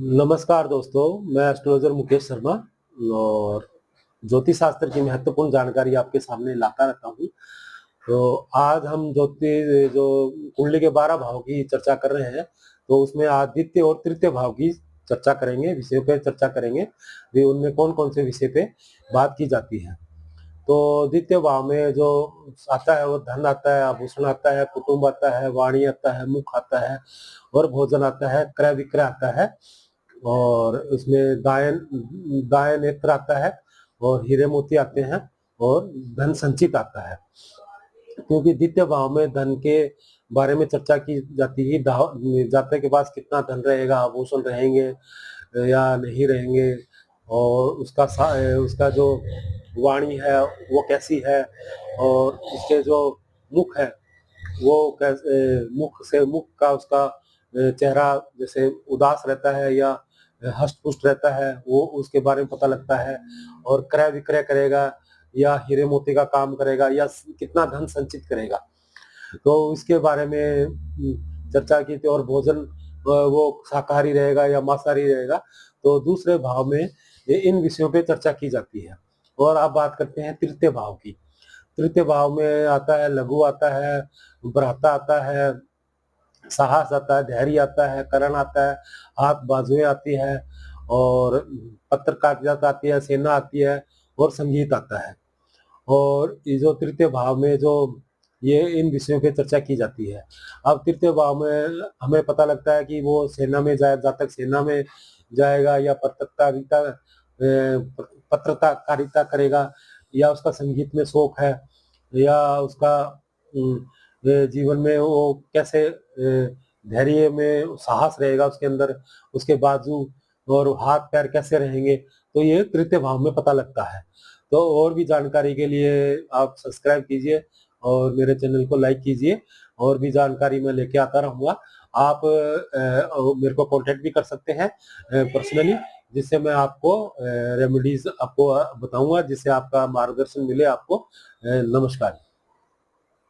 नमस्कार दोस्तों, मैं एस्ट्रोलॉजर मुकेश शर्मा और ज्योतिष शास्त्र की महत्वपूर्ण जानकारी आपके सामने लाता रहता हूँ। तो आज हम जो कुंडली के 12 भाव की चर्चा कर रहे हैं, तो उसमें आदित्य और तृतीय भाव की चर्चा करेंगे, विषयों पे चर्चा करेंगे। भी उनमें कौन-कौन से विषय पे बात की जाती है। तो द्वितीय भाव में जो आता है वो धन आता है, आभूषण आता है, कुटुंब आता है, वाणी आता है, मुख आता है और भोजन आता है, क्रय विक्रय आता है। और उसमें दाएं नेत्र आता है और हीरे मोती आते हैं और धन संचित आता है। क्योंकि द्वितीय भाव में धन के बारे में चर्चा की जाती है, जातक के पास कितना धन रहेगा, आभूषण रहेंगे या नहीं रहेंगे, और उसका जो वाणी है वो कैसी है, और उसके जो मुख है वो कैसे, मुख का उसका चेहरा जैसे उदास रहता है या हष्ट पुष्ट रहता है, वो उसके बारे में पता लगता है। और क्रय विक्रय करेगा या हीरे मोती का काम करेगा या कितना धन संचित करेगा, तो इसके बारे में चर्चा की थी। और भोजन वो शाकाहारी रहेगा या मांसाहारी रहेगा, तो दूसरे भाव में इन विषयों पे चर्चा की जाती है। और आप बात करते हैं तृतीय भाव की। तृतीय भाव में आता है लघु आता है, भ्राता आता है, साहस आता है, धैर्य आता है, करण आता है, हाथ बाजुएं आती है और पत्रकारिता आती है, सेना आती है और संगीत आता है। और ये जो तृतीय भाव में जो ये इन विषयों पे चर्चा की जाती है। अब तृतीय भाव में हमें पता लगता है कि वो सेना में जाए, जातक सेना में जाएगा या पत्रकारिता करेगा, या उसका संगीत में शौक है, या उसका जीवन में वो कैसे धैर्य में साहस रहेगा उसके अंदर, उसके बाजू और हाथ पैर कैसे रहेंगे, तो ये तृतीय भाव में पता लगता है। तो और भी जानकारी के लिए आप सब्सक्राइब कीजिए और मेरे चैनल को लाइक कीजिए। और भी जानकारी मैं लेके आता रहूँगा। आप मेरे को कॉन्टैक्ट भी कर सकते हैं पर्सनली, जिससे मैं आपको रेमेडीज आपको बताऊँगा, जिससे आपका मार्गदर्शन मिले आपको। नमस्कार।